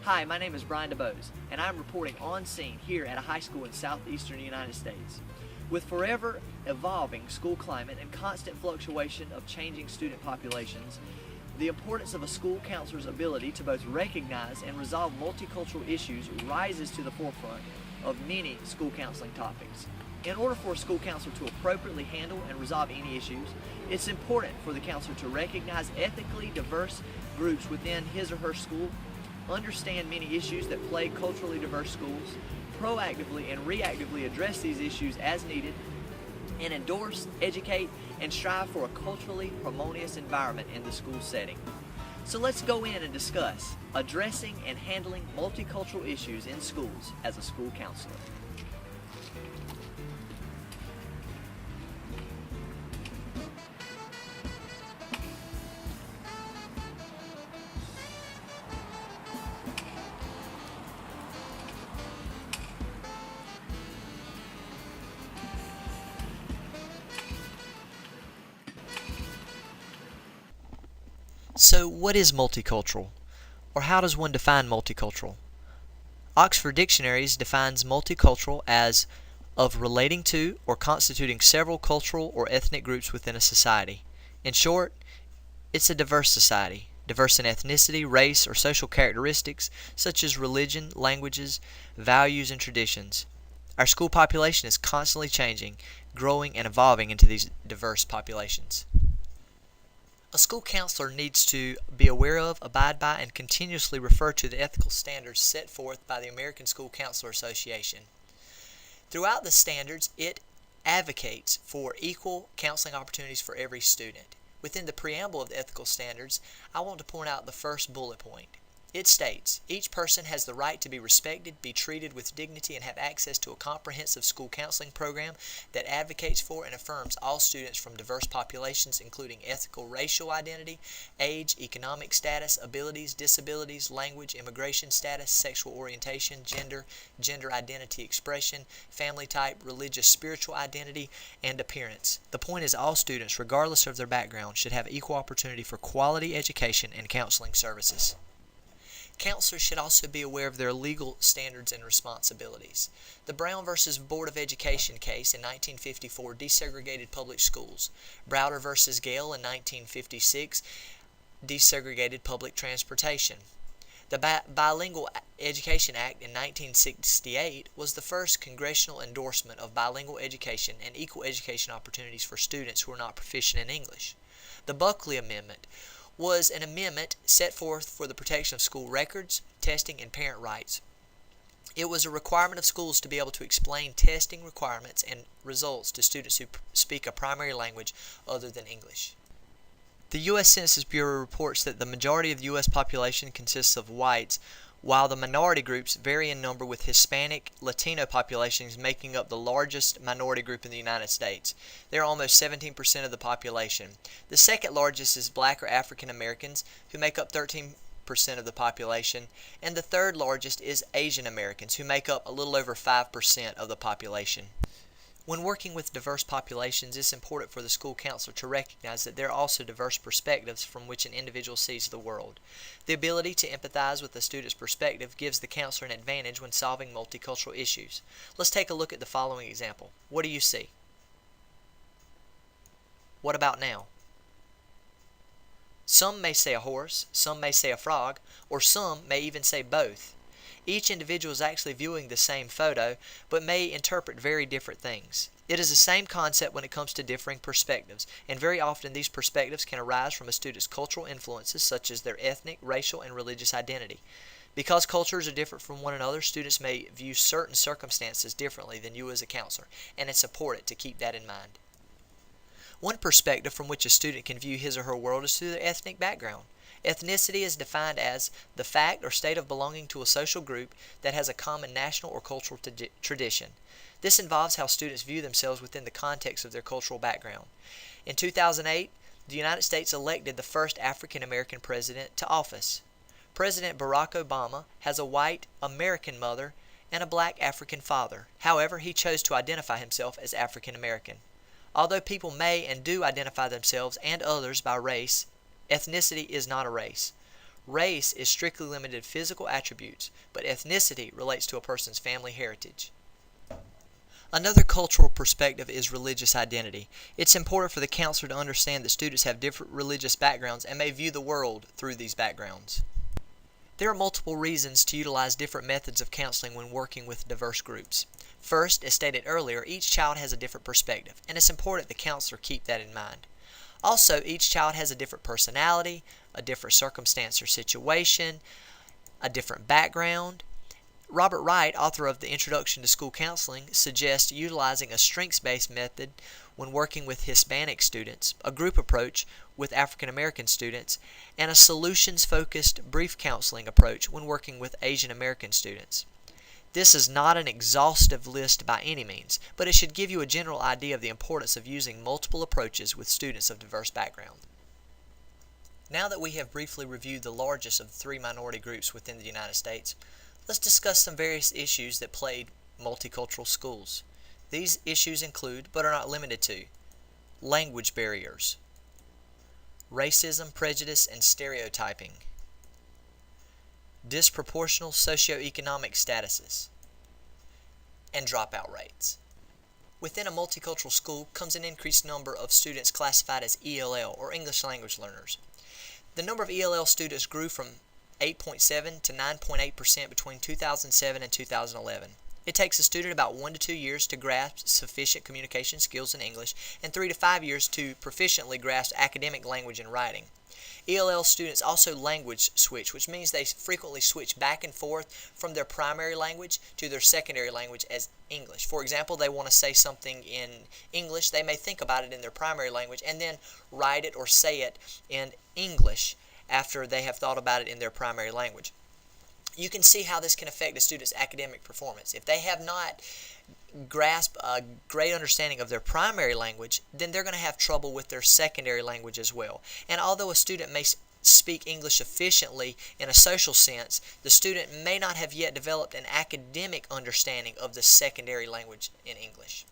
Hi, my name is Brian DeBose, and I'm reporting on scene here at a high school in southeastern United States. With forever evolving school climate and constant fluctuation of changing student populations, the importance of a school counselor's ability to both recognize and resolve multicultural issues rises to the forefront of many school counseling topics. In order for a school counselor to appropriately handle and resolve any issues, it's important for the counselor to recognize ethnically diverse groups within his or her school, understand many issues that plague culturally diverse schools, proactively and reactively address these issues as needed, and endorse, educate, and strive for a culturally harmonious environment in the school setting. So let's go in and discuss addressing and handling multicultural issues in schools as a school counselor. So what is multicultural? Or how does one define multicultural? Oxford Dictionaries defines multicultural as of relating to or constituting several cultural or ethnic groups within a society. In short, it's a diverse society, diverse in ethnicity, race, or social characteristics such as religion, languages, values, and traditions. Our school population is constantly changing, growing, and evolving into these diverse populations. A school counselor needs to be aware of, abide by, and continuously refer to the ethical standards set forth by the American School Counselor Association. Throughout the standards, it advocates for equal counseling opportunities for every student. Within the preamble of the ethical standards, I want to point out the first bullet point. It states, each person has the right to be respected, be treated with dignity, and have access to a comprehensive school counseling program that advocates for and affirms all students from diverse populations, including ethnic, racial identity, age, economic status, abilities, disabilities, language, immigration status, sexual orientation, gender identity expression, family type, religious, spiritual identity, and appearance. The point is all students, regardless of their background, should have equal opportunity for quality education and counseling services. Counselors should also be aware of their legal standards and responsibilities. The Brown v. Board of Education case in 1954 desegregated public schools. Browder v. Gale in 1956 desegregated public transportation. The Bilingual Education Act in 1968 was the first congressional endorsement of bilingual education and equal education opportunities for students who are not proficient in English. The Buckley Amendment was an amendment set forth for the protection of school records, testing, and parent rights. It was a requirement of schools to be able to explain testing requirements and results to students who speak a primary language other than English. The U.S. Census Bureau reports that the majority of the U.S. population consists of whites, while the minority groups vary in number, with Hispanic, Latino populations making up the largest minority group in the United States. They are almost 17% of the population. The second largest is Black or African Americans, who make up 13% of the population, and the third largest is Asian Americans, who make up a little over 5% of the population. When working with diverse populations, it's important for the school counselor to recognize that there are also diverse perspectives from which an individual sees the world. The ability to empathize with the student's perspective gives the counselor an advantage when solving multicultural issues. Let's take a look at the following example. What do you see? What about now? Some may say a horse, some may say a frog, or some may even say both. Each individual is actually viewing the same photo, but may interpret very different things. It is the same concept when it comes to differing perspectives, and very often these perspectives can arise from a student's cultural influences such as their ethnic, racial, and religious identity. Because cultures are different from one another, students may view certain circumstances differently than you as a counselor, and it's important to keep that in mind. One perspective from which a student can view his or her world is through their ethnic background. Ethnicity is defined as the fact or state of belonging to a social group that has a common national or cultural tradition. This involves how students view themselves within the context of their cultural background. In 2008, the United States elected the first African American president to office. President Barack Obama has a white American mother and a black African father. However, he chose to identify himself as African American. Although people may and do identify themselves and others by race, ethnicity is not a race. Race is strictly limited to physical attributes, but ethnicity relates to a person's family heritage. Another cultural perspective is religious identity. It's important for the counselor to understand that students have different religious backgrounds and may view the world through these backgrounds. There are multiple reasons to utilize different methods of counseling when working with diverse groups. First, as stated earlier, each child has a different perspective, and it's important the counselor keep that in mind. Also, each child has a different personality, a different circumstance or situation, a different background. Robert Wright, author of The Introduction to School Counseling, suggests utilizing a strengths-based method when working with Hispanic students, a group approach with African American students, and a solutions-focused brief counseling approach when working with Asian American students. This is not an exhaustive list by any means, but it should give you a general idea of the importance of using multiple approaches with students of diverse backgrounds. Now that we have briefly reviewed the largest of the three minority groups within the United States, let's discuss some various issues that plague multicultural schools. These issues include, but are not limited to, language barriers, racism, prejudice, and stereotyping, disproportional socioeconomic statuses, and dropout rates. Within a multicultural school comes an increased number of students classified as ELL, or English language learners. The number of ELL students grew from 8.7 to 9.8% between 2007 and 2011. It takes a student about 1 to 2 years to grasp sufficient communication skills in English and 3 to 5 years to proficiently grasp academic language and writing. ELL students also language switch, which means they frequently switch back and forth from their primary language to their secondary language as English. For example, they want to say something in English, they may think about it in their primary language and then write it or say it in English after they have thought about it in their primary language. You can see how this can affect a student's academic performance. If they have not grasped a great understanding of their primary language, then they're going to have trouble with their secondary language as well. And although a student may speak English efficiently in a social sense, the student may not have yet developed an academic understanding of the secondary language in English.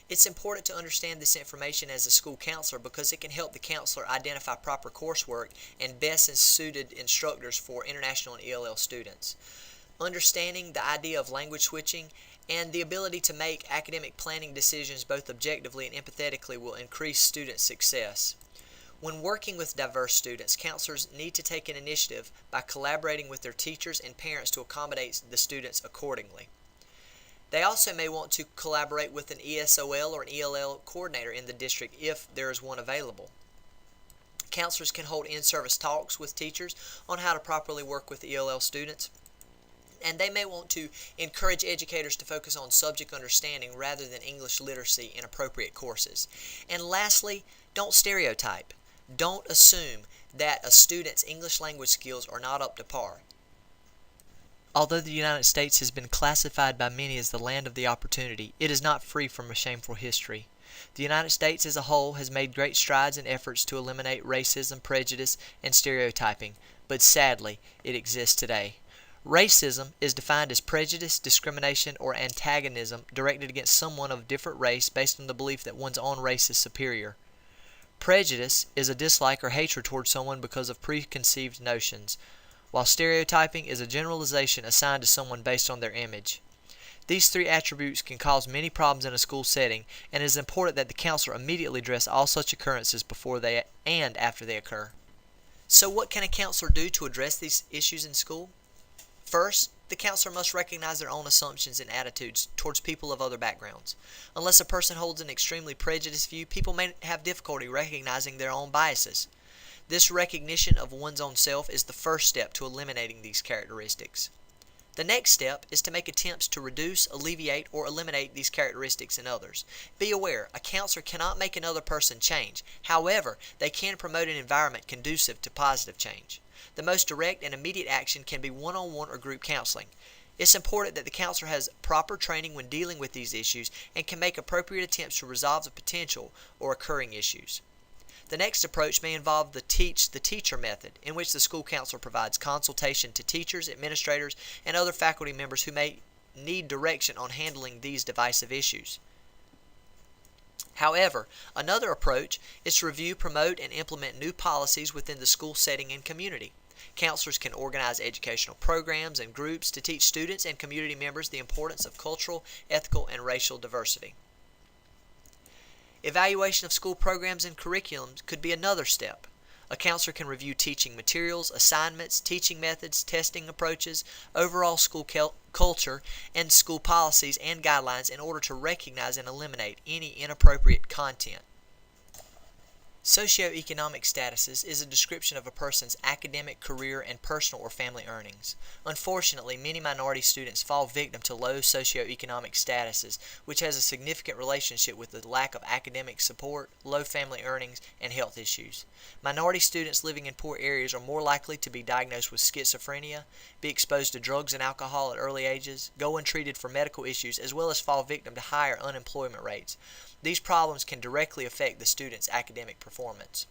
It's important to understand this information as a school counselor because it can help the counselor identify proper coursework and best suited instructors for international and ELL students. Understanding the idea of language switching and the ability to make academic planning decisions both objectively and empathetically will increase student success. When working with diverse students, counselors need to take an initiative by collaborating with their teachers and parents to accommodate the students accordingly. They also may want to collaborate with an ESOL or an ELL coordinator in the district if there is one available. Counselors can hold in-service talks with teachers on how to properly work with ELL students, and they may want to encourage educators to focus on subject understanding rather than English literacy in appropriate courses. And lastly, don't stereotype. Don't assume that a student's English language skills are not up to par. Although the United States has been classified by many as the land of the opportunity, it is not free from a shameful history. The United States as a whole has made great strides in efforts to eliminate racism, prejudice, and stereotyping, but sadly, it exists today. Racism is defined as prejudice, discrimination, or antagonism directed against someone of a different race based on the belief that one's own race is superior. Prejudice is a dislike or hatred towards someone because of preconceived notions, while stereotyping is a generalization assigned to someone based on their image. These three attributes can cause many problems in a school setting, and it is important that the counselor immediately address all such occurrences before they and after they occur. So what can a counselor do to address these issues in school? First, the counselor must recognize their own assumptions and attitudes towards people of other backgrounds. Unless a person holds an extremely prejudiced view, people may have difficulty recognizing their own biases. This recognition of one's own self is the first step to eliminating these characteristics. The next step is to make attempts to reduce, alleviate, or eliminate these characteristics in others. Be aware, a counselor cannot make another person change. However, they can promote an environment conducive to positive change. The most direct and immediate action can be one-on-one or group counseling. It's important that the counselor has proper training when dealing with these issues and can make appropriate attempts to resolve the potential or occurring issues. The next approach may involve the teach the teacher method, in which the school counselor provides consultation to teachers, administrators, and other faculty members who may need direction on handling these divisive issues. However, another approach is to review, promote, and implement new policies within the school setting and community. Counselors can organize educational programs and groups to teach students and community members the importance of cultural, ethical, and racial diversity. Evaluation of school programs and curriculums could be another step. A counselor can review teaching materials, assignments, teaching methods, testing approaches, overall school culture, and school policies and guidelines in order to recognize and eliminate any inappropriate content. Socioeconomic statuses is a description of a person's academic, career, and personal or family earnings. Unfortunately, many minority students fall victim to low socioeconomic statuses, which has a significant relationship with the lack of academic support, low family earnings, and health issues. Minority students living in poor areas are more likely to be diagnosed with schizophrenia, be exposed to drugs and alcohol at early ages, go untreated for medical issues, as well as fall victim to higher unemployment rates. These problems can directly affect the student's academic performance.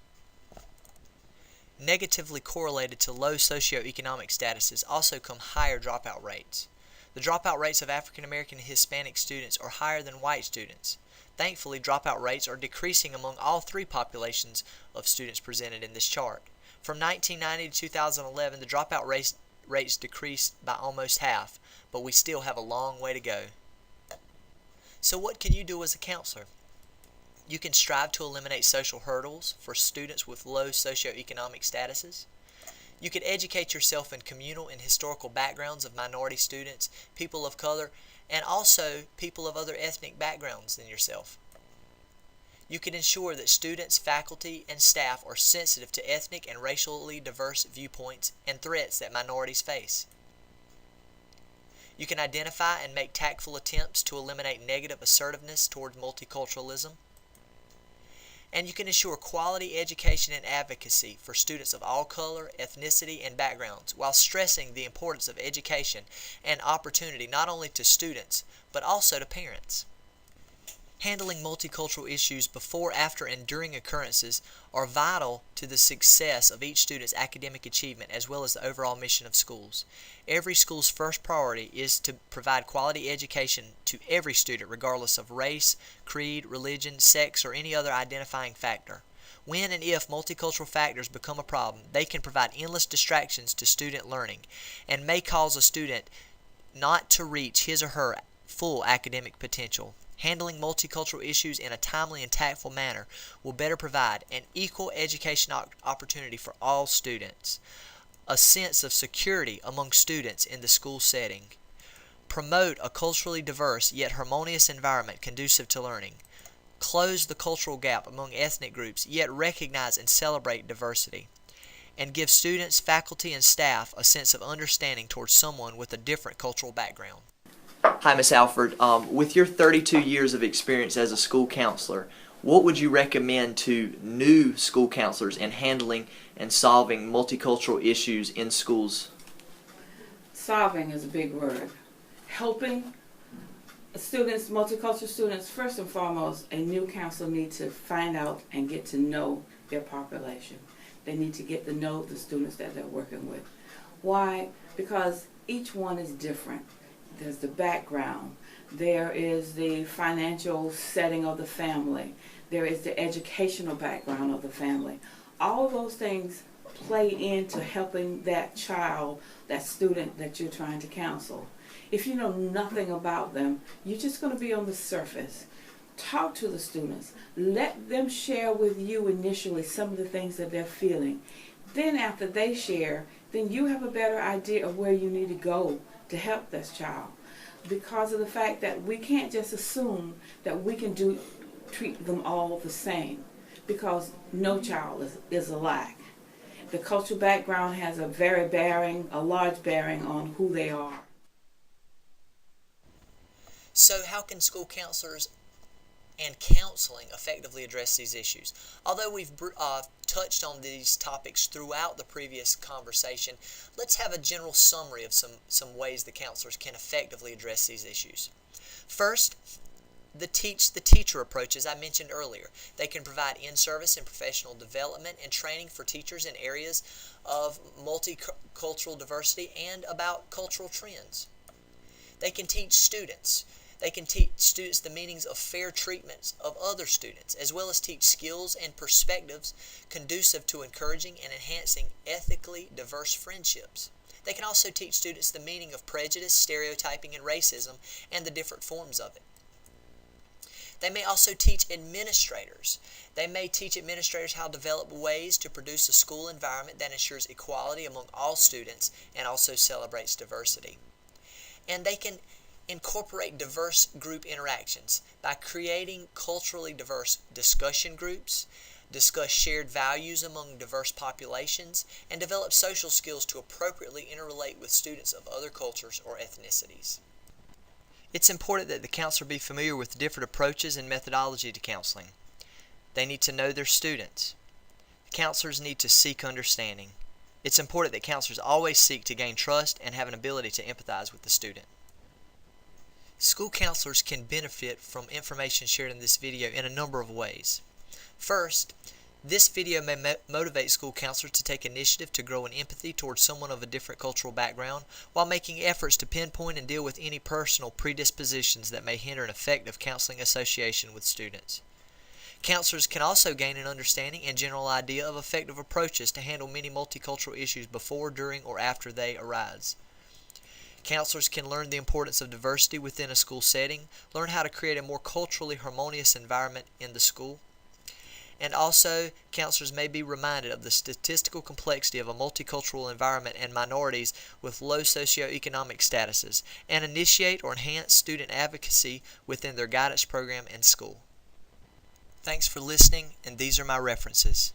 Negatively correlated to low socioeconomic statuses also come higher dropout rates. The dropout rates of African American and Hispanic students are higher than white students. Thankfully, dropout rates are decreasing among all three populations of students presented in this chart. From 1990 to 2011, the dropout rates decreased by almost half, but we still have a long way to go. So what can you do as a counselor? You can strive to eliminate social hurdles for students with low socioeconomic statuses. You could educate yourself in communal and historical backgrounds of minority students, people of color, and also people of other ethnic backgrounds than yourself. You can ensure that students, faculty, and staff are sensitive to ethnic and racially diverse viewpoints and threats that minorities face. You can identify and make tactful attempts to eliminate negative assertiveness toward multiculturalism. And you can ensure quality education and advocacy for students of all color, ethnicity, and backgrounds, while stressing the importance of education and opportunity not only to students, but also to parents. Handling multicultural issues before, after, and during occurrences are vital to the success of each student's academic achievement as well as the overall mission of schools. Every school's first priority is to provide quality education to every student regardless of race, creed, religion, sex, or any other identifying factor. When and if multicultural factors become a problem, they can provide endless distractions to student learning and may cause a student not to reach his or her full academic potential. Handling multicultural issues in a timely and tactful manner will better provide an equal education opportunity for all students, a sense of security among students in the school setting, promote a culturally diverse yet harmonious environment conducive to learning, close the cultural gap among ethnic groups yet recognize and celebrate diversity, and give students, faculty, and staff a sense of understanding towards someone with a different cultural background. Hi, Ms. Alford. With your 32 years of experience as a school counselor, what would you recommend to new school counselors in handling and solving multicultural issues in schools? Solving is a big word. Helping students, multicultural students, first and foremost, a new counselor needs to find out and get to know their population. They need to get to know the students that they're working with. Why? Because each one is different. There's the background, there is the financial setting of the family, there is the educational background of the family. All of those things play into helping that child, that student that you're trying to counsel. If you know nothing about them, you're just going to be on the surface. Talk to the students. Let them share with you initially some of the things that they're feeling. Then after they share, then you have a better idea of where you need to go to help this child, because of the fact that we can't just assume that we can treat them all the same, because no child is alike. The cultural background has a large bearing on who they are. So how can school counselors and counseling effectively address these issues? Although we've touched on these topics throughout the previous conversation, let's have a general summary of some ways the counselors can effectively address these issues. First, the teacher approach, as I mentioned earlier. They can provide in-service and professional development and training for teachers in areas of multicultural diversity and about cultural trends. They can teach students. They can teach students the meanings of fair treatment of other students, as well as teach skills and perspectives conducive to encouraging and enhancing ethically diverse friendships. They can also teach students the meaning of prejudice, stereotyping, and racism, and the different forms of it. They may also teach administrators. They may teach administrators how to develop ways to produce a school environment that ensures equality among all students and also celebrates diversity. And they can incorporate diverse group interactions by creating culturally diverse discussion groups, discuss shared values among diverse populations, and develop social skills to appropriately interrelate with students of other cultures or ethnicities. It's important that the counselor be familiar with different approaches and methodology to counseling. They need to know their students. Counselors need to seek understanding. It's important that counselors always seek to gain trust and have an ability to empathize with the student. School counselors can benefit from information shared in this video in a number of ways. First, this video may motivate school counselors to take initiative to grow in empathy towards someone of a different cultural background while making efforts to pinpoint and deal with any personal predispositions that may hinder an effective counseling association with students. Counselors can also gain an understanding and general idea of effective approaches to handle many multicultural issues before, during, or after they arise. Counselors can learn the importance of diversity within a school setting, learn how to create a more culturally harmonious environment in the school, and also counselors may be reminded of the statistical complexity of a multicultural environment and minorities with low socioeconomic statuses, and initiate or enhance student advocacy within their guidance program and school. Thanks for listening, and these are my references.